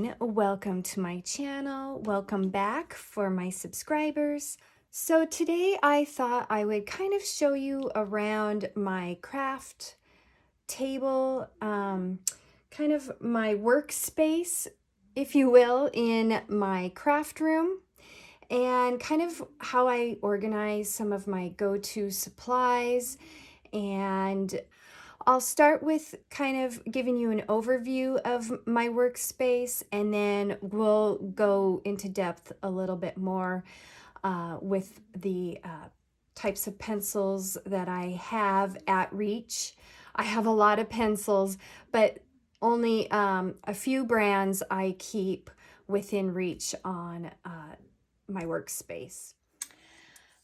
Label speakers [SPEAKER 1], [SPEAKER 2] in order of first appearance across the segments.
[SPEAKER 1] morning. Welcome to my channel. Welcome back for my subscribers. So today I thought I would kind of show you around my craft table, kind of my workspace, if you will, in my craft room, and kind of how I organize some of my go-to supplies. And I'll start with kind of giving you an overview of my workspace, and then we'll go into depth a little bit more with the types of pencils that I have at reach. I have a lot of pencils, but only a few brands I keep within reach on my workspace.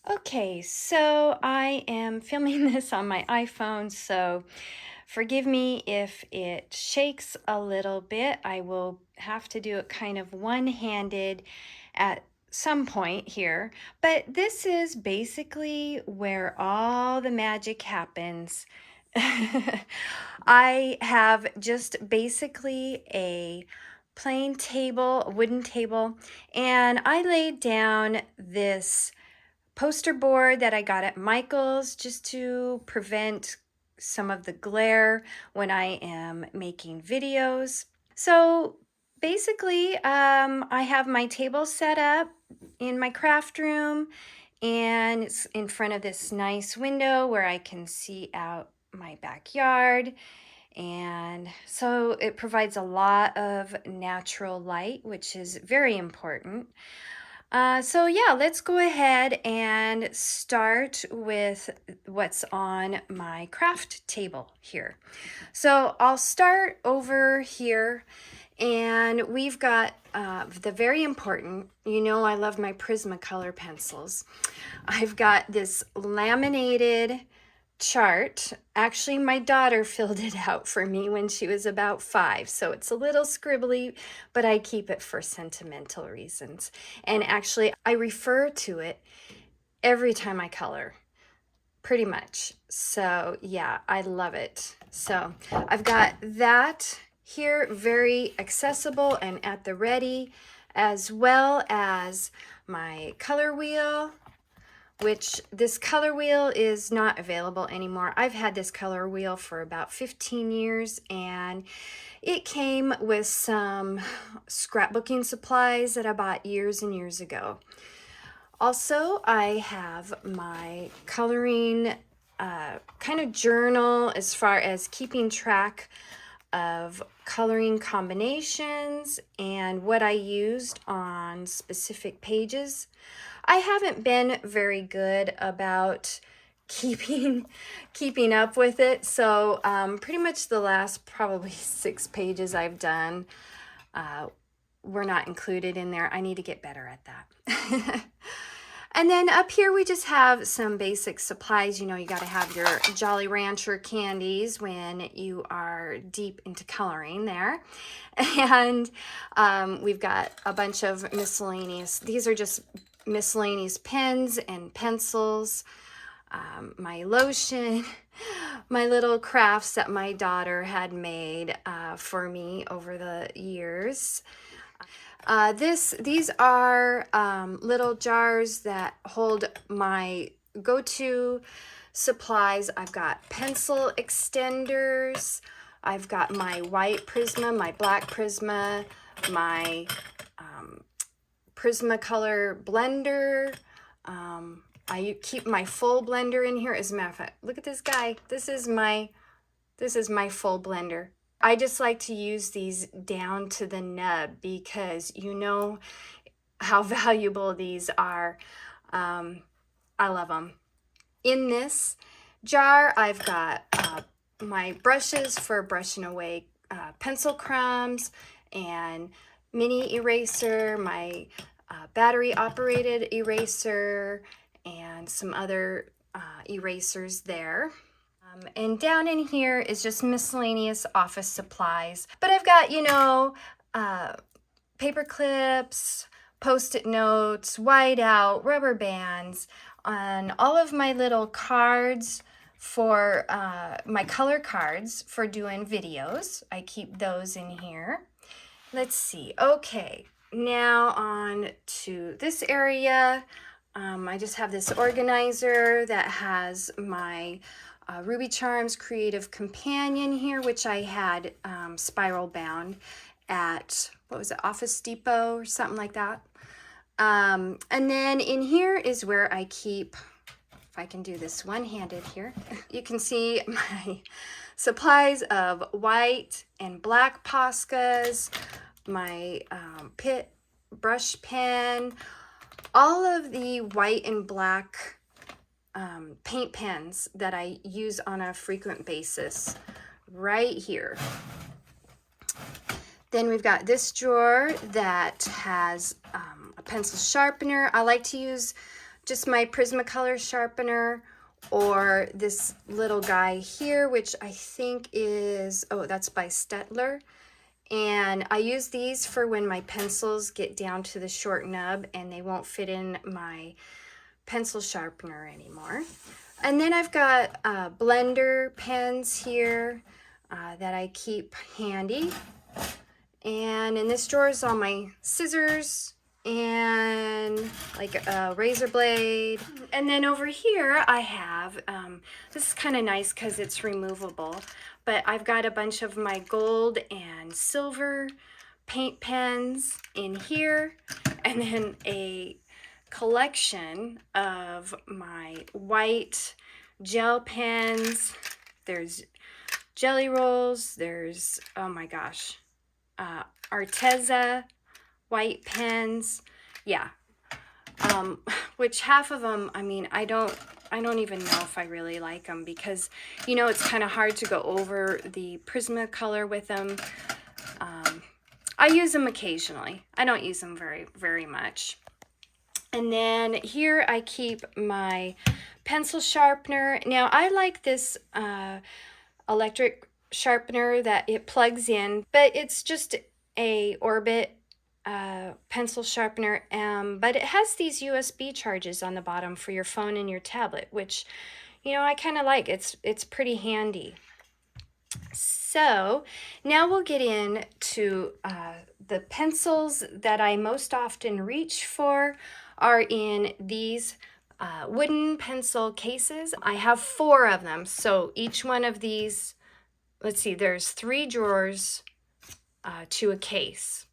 [SPEAKER 1] Okay, so I am filming this on my iPhone, so forgive me if it shakes a little bit. I will have to do it kind of one-handed at some point here, but this is basically where all the magic happens. I have just basically a plain table, a wooden table, and I laid down this poster board that I got at Michael's just to prevent some of the glare when I am making videos. So basically, I have my table set up in my craft room, and it's in front of this nice window where I can see out my backyard. And so it provides a lot of natural light, which is very important. So yeah, let's go ahead and start with what's on my craft table here. So I'll start over here, and we've got the very important, you know, I love my Prismacolor pencils. I've got this laminated chart. Actually, my daughter filled it out for me when she was about 5, so it's a little scribbly, but I keep it for sentimental reasons. And actually, I refer to it every time I color, pretty much. So yeah, I love it. So I've got that here, very accessible and at the ready, as well as my color wheel, which this color wheel is not available anymore. I've had this color wheel for about 15 years, and it came with some scrapbooking supplies that I bought years and years ago. Also, I have my coloring kind of journal as far as keeping track of coloring combinations and what I used on specific pages. I haven't been very good about keeping up with it, so pretty much the last probably 6 pages I've done were not included in there. I need to get better at that. And then up here we just have some basic supplies. You know, you got to have your Jolly Rancher candies when you are deep into coloring there. And we've got a bunch of miscellaneous, these are just miscellaneous pens and pencils, my lotion, my little crafts that my daughter had made for me over the years. These are little jars that hold my go-to supplies. I've got pencil extenders. I've got my white Prisma, my black Prisma, my Prismacolor blender. I keep my full blender in here. As a matter of fact, look at this guy. This is my full blender. I just like to use these down to the nub because you know how valuable these are. I love them. In this jar, I've got my brushes for brushing away pencil crumbs and mini eraser, my battery operated eraser, and some other erasers there. And down in here is just miscellaneous office supplies. But I've got, you know, paper clips, Post-it notes, whiteout, rubber bands, on all of my little cards for my color cards for doing videos. I keep those in here. let's see. Okay, now on to this area. I just have this organizer that has my Ruby Charms Creative Companion here, which I had spiral bound at, what was it, Office Depot or something like that. And then in here is where I keep, if I can do this one-handed here, you can see my supplies of white and black Poscas, my Pitt brush pen, all of the white and black paint pens that I use on a frequent basis right here. Then we've got this drawer that has a pencil sharpener. I like to use just my Prismacolor sharpener, or this little guy here, which I think is, oh, that's by Staedtler. And I use these for when my pencils get down to the short nub and they won't fit in my pencil sharpener anymore. And then I've got blender pens here that I keep handy. And in this drawer is all my scissors and like a razor blade. And then over here I have, this is kind of nice because it's removable, but I've got a bunch of my gold and silver paint pens in here, and then a collection of my white gel pens. There's Jelly Rolls, there's, oh my gosh, Arteza white pens, yeah, which half of them, I mean, I don't even know if I really like them, because you know it's kind of hard to go over the Prismacolor with them. I use them occasionally. I don't use them very much. And then here I keep my pencil sharpener. Now I like this electric sharpener that it plugs in, but it's just a Orbit pencil sharpener, but it has these USB charges on the bottom for your phone and your tablet, which, you know, I kind of like. It's pretty handy. So now we'll get into the pencils that I most often reach for are in these wooden pencil cases. I have 4 of them, so each one of these, let's see, there's 3 drawers to a case.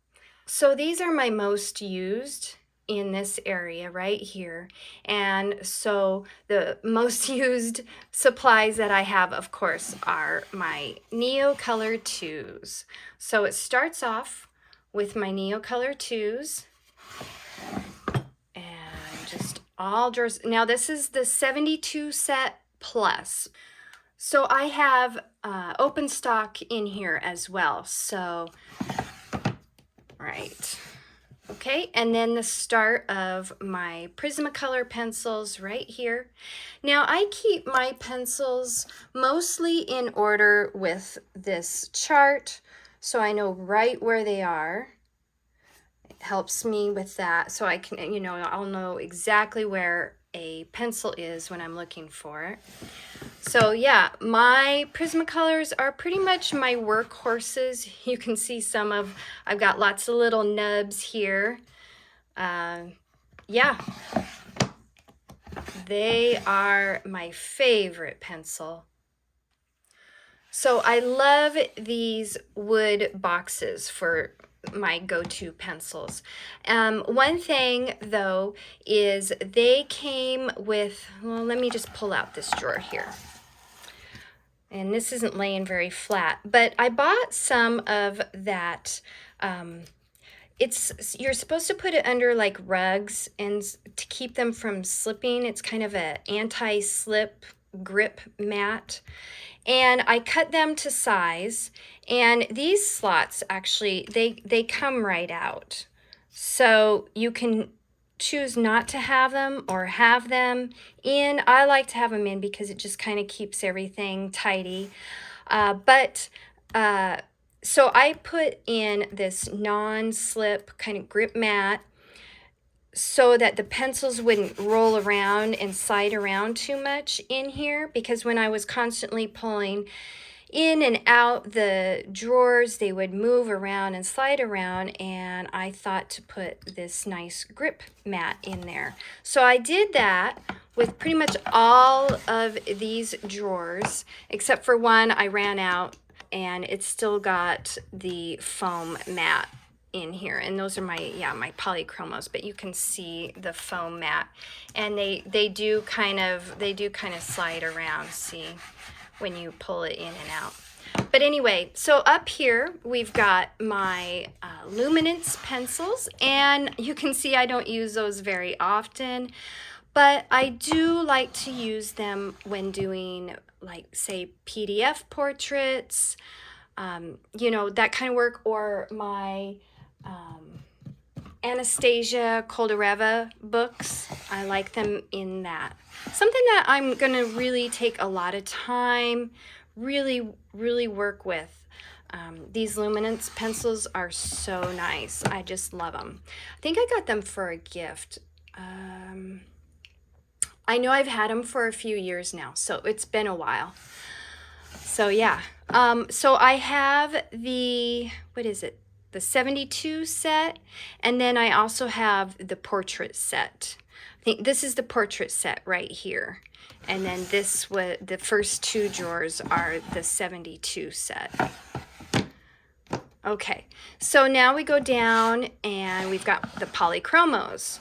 [SPEAKER 1] So these are my most used in this area right here. And so the most used supplies that I have, of course, are my Neocolor IIs. So it starts off with my Neocolor IIs. And just all drawers. Now this is the 72 set plus. So I have open stock in here as well. So, right. Okay, and then the start of my Prismacolor pencils right here. Now I keep my pencils mostly in order with this chart, so I know right where they are. It helps me with that, so I can, you know, I'll know exactly where a pencil is when I'm looking for it. So yeah, my Prismacolors are pretty much my workhorses. You can see I've got lots of little nubs here. Yeah, they are my favorite pencil. So I love these wood boxes for my go-to pencils. One thing though is they came with, well, let me just pull out this drawer here. And this isn't laying very flat, but I bought some of that. You're supposed to put it under like rugs and to keep them from slipping. It's kind of an anti-slip grip mat. And I cut them to size, and these slots actually, they come right out. So you can choose not to have them or have them in. I like to have them in because it just kind of keeps everything tidy. So I put in this non-slip kind of grip mat so that the pencils wouldn't roll around and slide around too much in here, because when I was constantly pulling, in and out the drawers. They would move around and slide around, and I thought to put this nice grip mat in there. So I did that with pretty much all of these drawers, except for one I ran out, and it's still got the foam mat in here, and those are my polychromos, but you can see the foam mat, and they do kind of slide around, see, when you pull it in and out. But anyway, so up here we've got my luminance pencils, and you can see I don't use those very often, but I do like to use them when doing, like, say, PDF portraits, you know, that kind of work, or my Anastasia Koldareva books. I like them in that. Something that I'm going to really take a lot of time, really work with. These luminance pencils are so nice. I just love them. I think I got them for a gift. I know I've had them for a few years now, so it's been a while. So yeah, so I have the, what is it? The 72 set, and then I also have the portrait set. I think this is the portrait set right here. And then this was, the first two drawers are the 72 set. Okay, so now we go down and we've got the polychromos.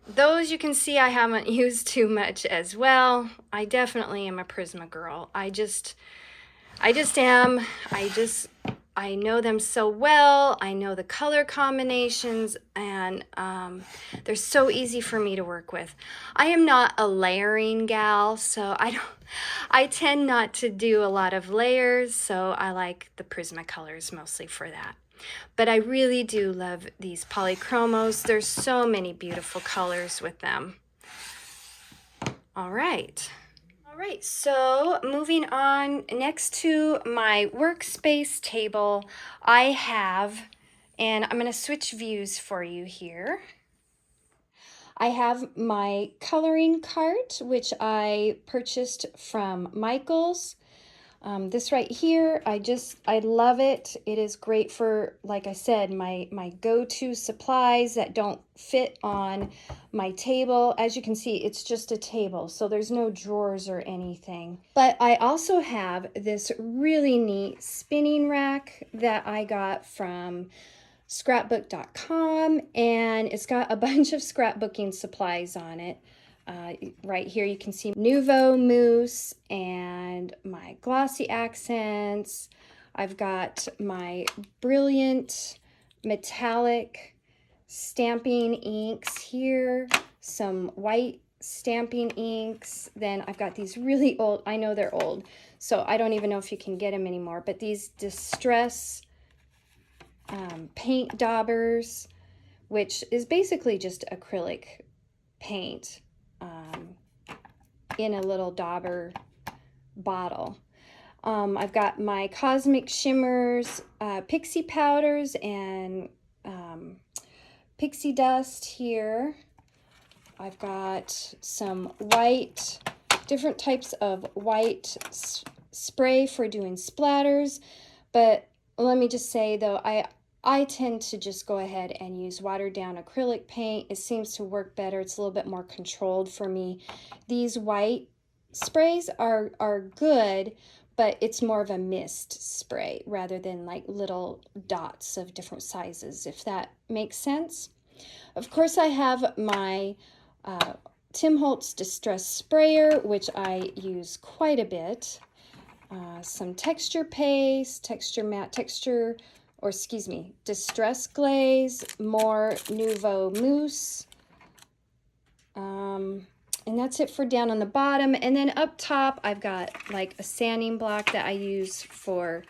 [SPEAKER 1] Those you can see I haven't used too much as well. I definitely am a Prisma girl. I just am. I know them so well. I know the color combinations, and they're so easy for me to work with. I am not a layering gal, so I tend not to do a lot of layers, so I like the Prismacolors mostly for that. But I really do love these polychromos. There's so many beautiful colors with them. All right, so moving on, next to my workspace table, I have, and I'm going to switch views for you here. I have my coloring cart, which I purchased from Michaels. This right here, I love it. It is great for, like I said, my go-to supplies that don't fit on my table. As you can see, it's just a table, so there's no drawers or anything. But I also have this really neat spinning rack that I got from scrapbook.com, and it's got a bunch of scrapbooking supplies on it. Right here you can see Nuvo mousse and my glossy accents. I've got my brilliant metallic stamping inks here, some white stamping inks. Then I've got these really old, I know they're old, so I don't even know if you can get them anymore, but these Distress paint daubers, which is basically just acrylic paint in a little dauber bottle. I've got my Cosmic Shimmers, pixie powders, and pixie dust here. I've got some white, different types of white spray for doing splatters, but let me just say though, I tend to just go ahead and use watered down acrylic paint. It seems to work better. It's a little bit more controlled for me. These white sprays are good, but it's more of a mist spray rather than like little dots of different sizes, if that makes sense. Of course, I have my Tim Holtz Distress Sprayer, which I use quite a bit. Some texture paste, texture matte, Distress Glaze, more Nuvo mousse. And that's it for down on the bottom. And then up top, I've got like a sanding block that I use for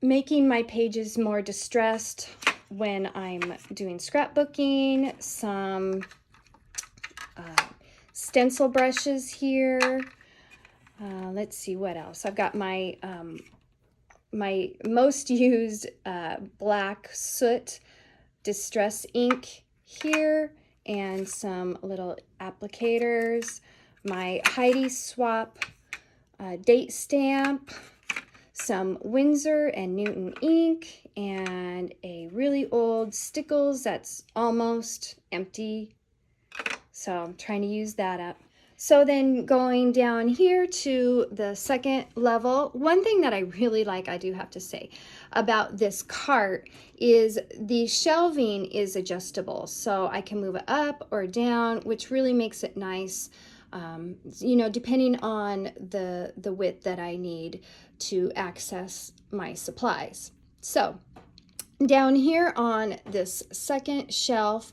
[SPEAKER 1] making my pages more distressed when I'm doing scrapbooking. Some stencil brushes here. Let's see what else. I've got my my most used black soot distress ink here, and some little applicators, my Heidi Swap date stamp, some Winsor and Newton ink and a really old Stickles that's almost empty. So I'm trying to use that up. So then going down here to the second level, one thing that I really like, I do have to say, about this cart is the shelving is adjustable. So I can move it up or down, which really makes it nice, you know, depending on the width that I need to access my supplies. So down here on this second shelf,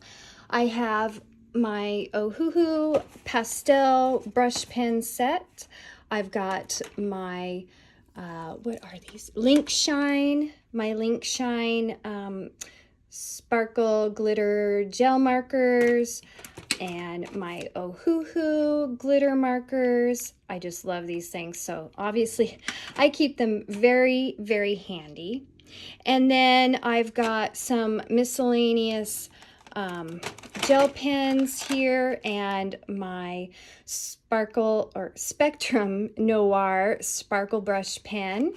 [SPEAKER 1] I have my Ohuhu pastel brush pen set. I've got my, what are these? Link Shine, my Link Shine sparkle glitter gel markers, and my Ohuhu glitter markers. I just love these things. So obviously I keep them very, very handy. And then I've got some miscellaneous gel pens here and my Sparkle or Spectrum Noir sparkle brush pen.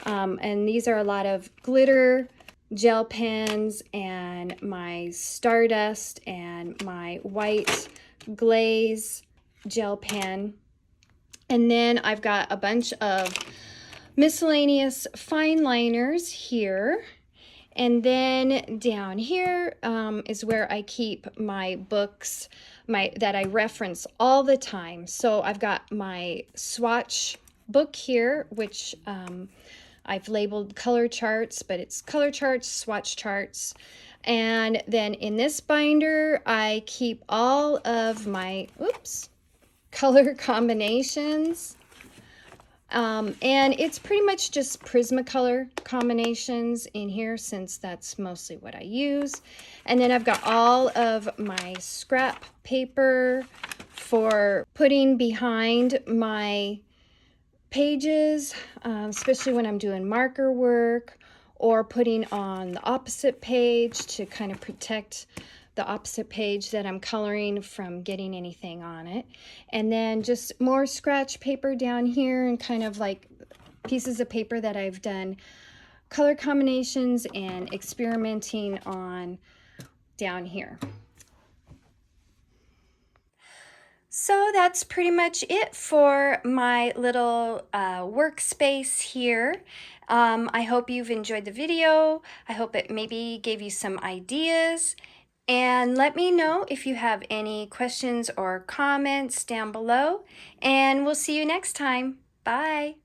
[SPEAKER 1] And these are a lot of glitter gel pens and my Stardust and my white glaze gel pen. And then I've got a bunch of miscellaneous fine liners here. And then down here is where I keep my books that I reference all the time. So I've got my swatch book here, which I've labeled color charts, but it's color charts, swatch charts. And then in this binder, I keep all of my, color combinations. And it's pretty much just Prismacolor combinations in here since that's mostly what I use. And then I've got all of my scrap paper for putting behind my pages, especially when I'm doing marker work or putting on the opposite page to kind of protect the opposite page that I'm coloring from getting anything on it. And then just more scratch paper down here and kind of like pieces of paper that I've done color combinations and experimenting on down here. So that's pretty much it for my little workspace here. I hope you've enjoyed the video. I hope it maybe gave you some ideas. And let me know if you have any questions or comments down below. And we'll see you next time. Bye.